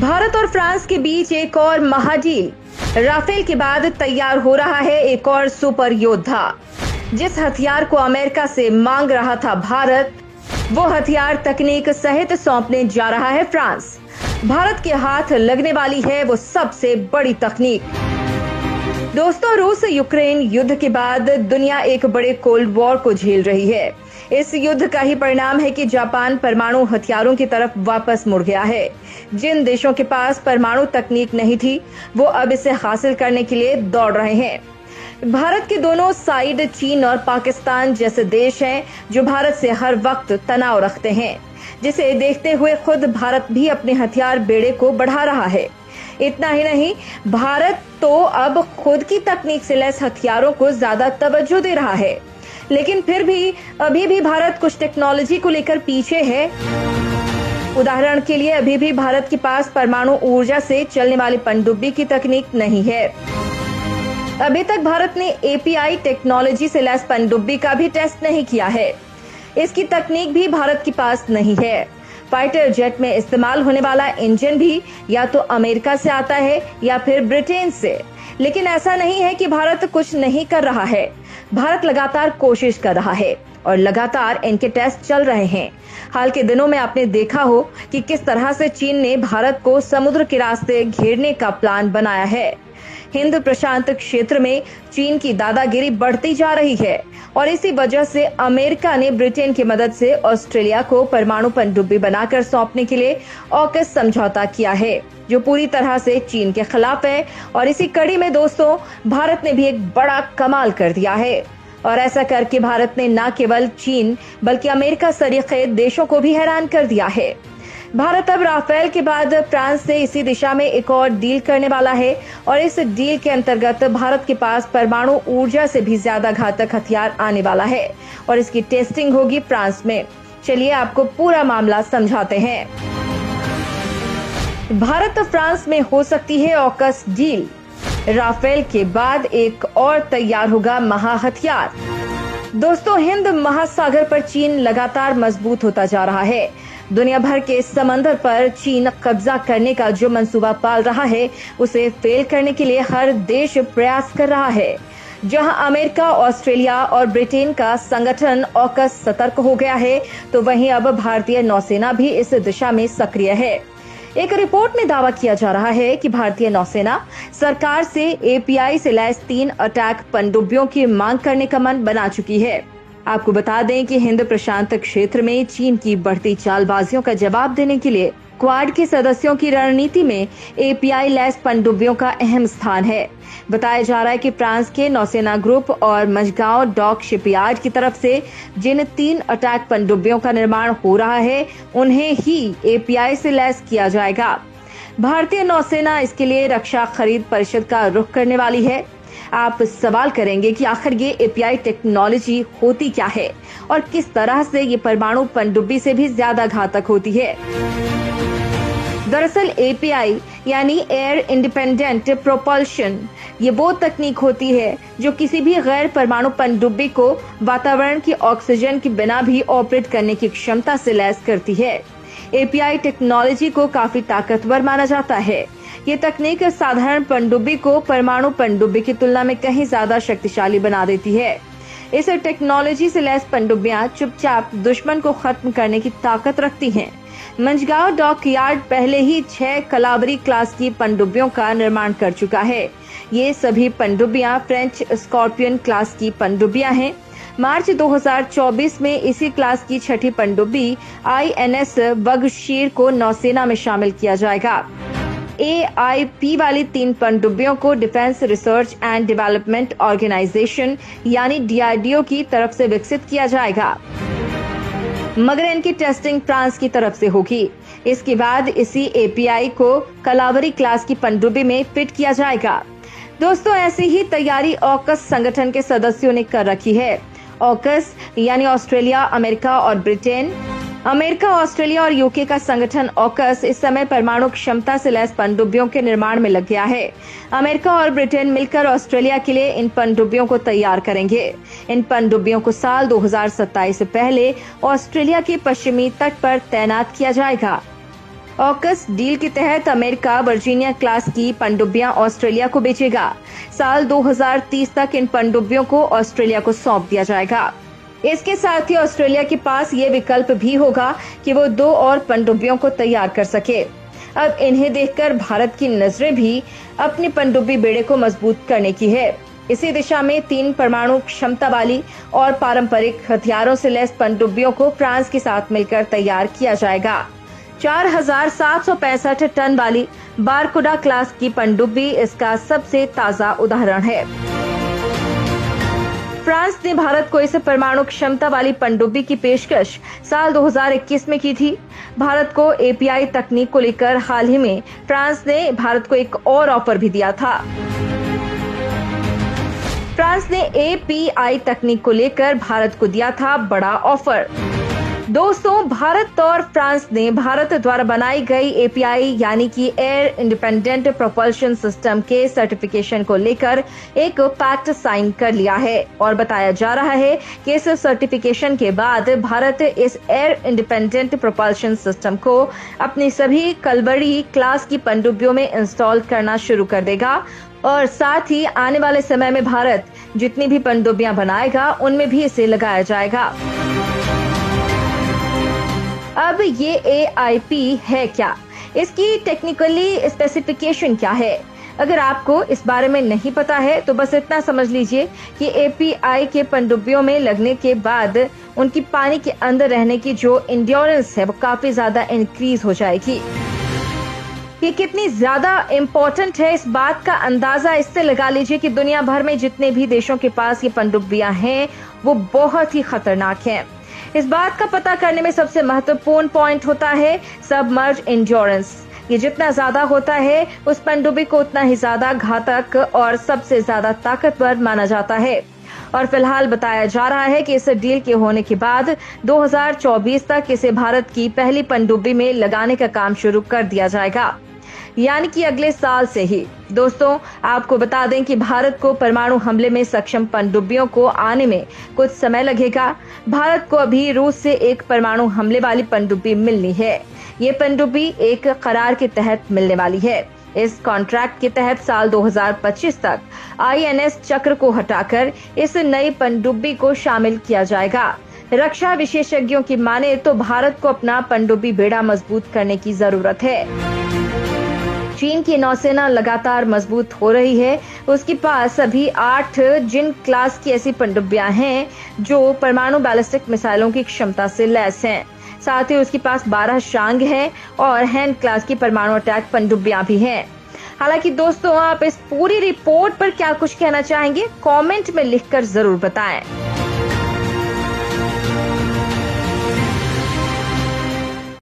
भारत और फ्रांस के बीच एक और महाडील। राफेल के बाद तैयार हो रहा है एक और सुपर योद्धा। जिस हथियार को अमेरिका से मांग रहा था भारत, वो हथियार तकनीक सहित सौंपने जा रहा है फ्रांस। भारत के हाथ लगने वाली है वो सबसे बड़ी तकनीक। दोस्तों, रूस यूक्रेन युद्ध के बाद दुनिया एक बड़े कोल्ड वॉर को झेल रही है। इस युद्ध का ही परिणाम है कि जापान परमाणु हथियारों की तरफ वापस मुड़ गया है। जिन देशों के पास परमाणु तकनीक नहीं थी, वो अब इसे हासिल करने के लिए दौड़ रहे हैं। भारत के दोनों साइड चीन और पाकिस्तान जैसे देश हैं जो भारत से हर वक्त तनाव रखते हैं, जिसे देखते हुए खुद भारत भी अपने हथियार बेड़े को बढ़ा रहा है। इतना ही नहीं, भारत तो अब खुद की तकनीक से लैस हथियारों को ज्यादा तवज्जो दे रहा है। लेकिन फिर भी अभी भी भारत कुछ टेक्नोलॉजी को लेकर पीछे है। उदाहरण के लिए, अभी भी भारत के पास परमाणु ऊर्जा से चलने वाली पनडुब्बी की तकनीक नहीं है। अभी तक भारत ने एपीआई टेक्नोलॉजी से लैस पनडुब्बी का भी टेस्ट नहीं किया है। इसकी तकनीक भी भारत के पास नहीं है। फाइटर जेट में इस्तेमाल होने वाला इंजन भी या तो अमेरिका से आता है या फिर ब्रिटेन से। लेकिन ऐसा नहीं है कि भारत कुछ नहीं कर रहा है। भारत लगातार कोशिश कर रहा है और लगातार इनके टेस्ट चल रहे हैं। हाल के दिनों में आपने देखा हो कि किस तरह से चीन ने भारत को समुद्र के रास्ते घेरने का प्लान बनाया है। हिंद प्रशांत क्षेत्र में चीन की दादागिरी बढ़ती जा रही है और इसी वजह से अमेरिका ने ब्रिटेन की मदद से ऑस्ट्रेलिया को परमाणु पनडुब्बी बनाकर सौंपने के लिए ऑकस समझौता किया है, जो पूरी तरह से चीन के खिलाफ है। और इसी कड़ी में दोस्तों, भारत ने भी एक बड़ा कमाल कर दिया है। और ऐसा करके भारत ने न केवल चीन बल्कि अमेरिका सरीखे देशों को भी हैरान कर दिया है। भारत अब राफेल के बाद फ्रांस से इसी दिशा में एक और डील करने वाला है और इस डील के अंतर्गत भारत के पास परमाणु ऊर्जा से भी ज्यादा घातक हथियार आने वाला है और इसकी टेस्टिंग होगी फ्रांस में। चलिए आपको पूरा मामला समझाते हैं। भारत और फ्रांस में हो सकती है ऑकस डील। राफेल के बाद एक और तैयार होगा महा हथियार। दोस्तों, हिंद महासागर पर चीन लगातार मजबूत होता जा रहा है। दुनिया भर के समंदर पर चीन कब्जा करने का जो मंसूबा पाल रहा है, उसे फेल करने के लिए हर देश प्रयास कर रहा है। जहां अमेरिका, ऑस्ट्रेलिया और ब्रिटेन का संगठन ऑकस सतर्क हो गया है, तो वहीं अब भारतीय नौसेना भी इस दिशा में सक्रिय है। एक रिपोर्ट में दावा किया जा रहा है कि भारतीय नौसेना सरकार से एपीआई से लैस 3 अटैक पनडुब्बियों की मांग करने का मन बना चुकी है। आपको बता दें कि हिंद प्रशांत क्षेत्र में चीन की बढ़ती चालबाजियों का जवाब देने के लिए क्वाड के सदस्यों की रणनीति में एपीआई लैस पनडुब्बियों का अहम स्थान है। बताया जा रहा है कि फ्रांस के नौसेना ग्रुप और मझगांव डॉक शिपयार्ड की तरफ से जिन 3 अटैक पनडुब्बियों का निर्माण हो रहा है, उन्हें ही एपीआई से लैस किया जाएगा। भारतीय नौसेना इसके लिए रक्षा खरीद परिषद का रुख करने वाली है। आप सवाल करेंगे कि आखिर ये एपीआई टेक्नोलॉजी होती क्या है और किस तरह से ये परमाणु पनडुब्बी से भी ज्यादा घातक होती है। दरअसल एपीआई यानी एयर इंडिपेंडेंट प्रोपल्शन, ये वो तकनीक होती है जो किसी भी गैर परमाणु पनडुब्बी को वातावरण की ऑक्सीजन के बिना भी ऑपरेट करने की क्षमता से लैस करती है। एपीआई टेक्नोलॉजी को काफी ताकतवर माना जाता है। ये तकनीक साधारण पनडुब्बी को परमाणु पनडुब्बी की तुलना में कहीं ज्यादा शक्तिशाली बना देती है। इस टेक्नोलॉजी से लैस पनडुब्बियां चुपचाप दुश्मन को खत्म करने की ताकत रखती हैं। मंझगांव डॉक यार्ड पहले ही 6 कलाबरी क्लास की पनडुब्बियों का निर्माण कर चुका है। ये सभी पनडुब्बियां फ्रेंच स्कॉर्पियन क्लास की पनडुब्बियां हैं। मार्च 2024 में इसी क्लास की 6ठी पनडुब्बी INS बगशीर को नौसेना में शामिल किया जाएगा। AIP वाली 3 पनडुब्बियों को defence research and development organisation यानी DRDO की तरफ से विकसित किया जाएगा, मगर इनकी टेस्टिंग फ्रांस की तरफ से होगी। इसके बाद इसी API को कलावरी क्लास की पनडुब्बी में फिट किया जाएगा। दोस्तों, ऐसी ही तैयारी ऑकस संगठन के सदस्यों ने कर रखी है। ऑकस यानी ऑस्ट्रेलिया, अमेरिका और ब्रिटेन। अमेरिका, ऑस्ट्रेलिया और यूके का संगठन ऑकस इस समय परमाणु क्षमता से लैस पनडुब्बियों के निर्माण में लग गया है। अमेरिका और ब्रिटेन मिलकर ऑस्ट्रेलिया के लिए इन पनडुब्बियों को तैयार करेंगे। इन पनडुब्बियों को साल 2027 से पहले ऑस्ट्रेलिया के पश्चिमी तट पर तैनात किया जाएगा। ऑकस डील के तहत अमेरिका वर्जीनिया क्लास की पनडुब्बियां ऑस्ट्रेलिया को बेचेगा। साल 2030 तक इन पनडुब्बियों को ऑस्ट्रेलिया को सौंप दिया जाएगा। इसके साथ ही ऑस्ट्रेलिया के पास ये विकल्प भी होगा कि वो 2 और पनडुब्बियों को तैयार कर सके। अब इन्हें देखकर भारत की नजरें भी अपनी पनडुब्बी बेड़े को मजबूत करने की है। इसी दिशा में 3 परमाणु क्षमता वाली और पारंपरिक हथियारों से लैस पनडुब्बियों को फ्रांस के साथ मिलकर तैयार किया जाएगा। 4765 टन वाली बारकुडा क्लास की पनडुब्बी इसका सबसे ताजा उदाहरण है। फ्रांस ने भारत को इस परमाणु क्षमता वाली पनडुब्बी की पेशकश साल 2021 में की थी। भारत को एपीआई तकनीक को लेकर हाल ही में फ्रांस ने भारत को एक और ऑफर भी दिया था। फ्रांस ने एपीआई तकनीक को लेकर भारत को दिया था बड़ा ऑफर। दोस्तों, भारत और फ्रांस ने भारत द्वारा बनाई गई एपीआई यानी कि एयर इंडिपेंडेंट प्रोपल्शन सिस्टम के सर्टिफिकेशन को लेकर एक पैक्ट साइन कर लिया है और बताया जा रहा है कि इस सर्टिफिकेशन के बाद भारत इस एयर इंडिपेंडेंट प्रोपल्शन सिस्टम को अपनी सभी कलबरी क्लास की पनडुब्बियों में इंस्टॉल करना शुरू कर देगा और साथ ही आने वाले समय में भारत जितनी भी पनडुब्बियां बनाएगा उनमें भी इसे लगाया जाएगा। अब ये AIP है क्या? इसकी टेक्निकली स्पेसिफिकेशन क्या है? अगर आपको इस बारे में नहीं पता है तो बस इतना समझ लीजिए कि API के पनडुब्बियों में लगने के बाद उनकी पानी के अंदर रहने की जो इंड्योरेंस है वो काफी ज्यादा इंक्रीज हो जाएगी। ये कितनी ज्यादा इम्पोर्टेंट है इस बात का अंदाजा इससे लगा लीजिए कि दुनिया भर में जितने भी देशों के पास ये पनडुब्बियां हैं वो बहुत ही खतरनाक हैं। इस बात का पता करने में सबसे महत्वपूर्ण पॉइंट होता है सबमर्ज इंड्योरेंस। ये जितना ज्यादा होता है उस पनडुब्बी को उतना ही ज्यादा घातक और सबसे ज्यादा ताकतवर माना जाता है। और फिलहाल बताया जा रहा है कि इस डील के होने के बाद 2024 तक इसे भारत की पहली पनडुब्बी में लगाने का काम शुरू कर दिया जाएगा, यानी कि अगले साल से ही। दोस्तों, आपको बता दें कि भारत को परमाणु हमले में सक्षम पनडुब्बियों को आने में कुछ समय लगेगा। भारत को अभी रूस से एक परमाणु हमले वाली पनडुब्बी मिलनी है। ये पनडुब्बी एक करार के तहत मिलने वाली है। इस कॉन्ट्रैक्ट के तहत साल 2025 तक INS चक्र को हटाकर इस नई पनडुब्बी को शामिल किया जाएगा। रक्षा विशेषज्ञों की माने तो भारत को अपना पनडुब्बी बेड़ा मजबूत करने की जरूरत है। चीन की नौसेना लगातार मजबूत हो रही है। उसके पास अभी 8 जिन क्लास की ऐसी पनडुब्बियां हैं जो परमाणु बैलिस्टिक मिसाइलों की क्षमता से लैस हैं। साथ ही उसके पास 12 शांग है और हैंड क्लास की परमाणु अटैक पनडुब्बियां भी हैं। हालांकि दोस्तों, आप इस पूरी रिपोर्ट पर क्या कुछ कहना चाहेंगे? कमेंट में लिखकर जरूर बताएं।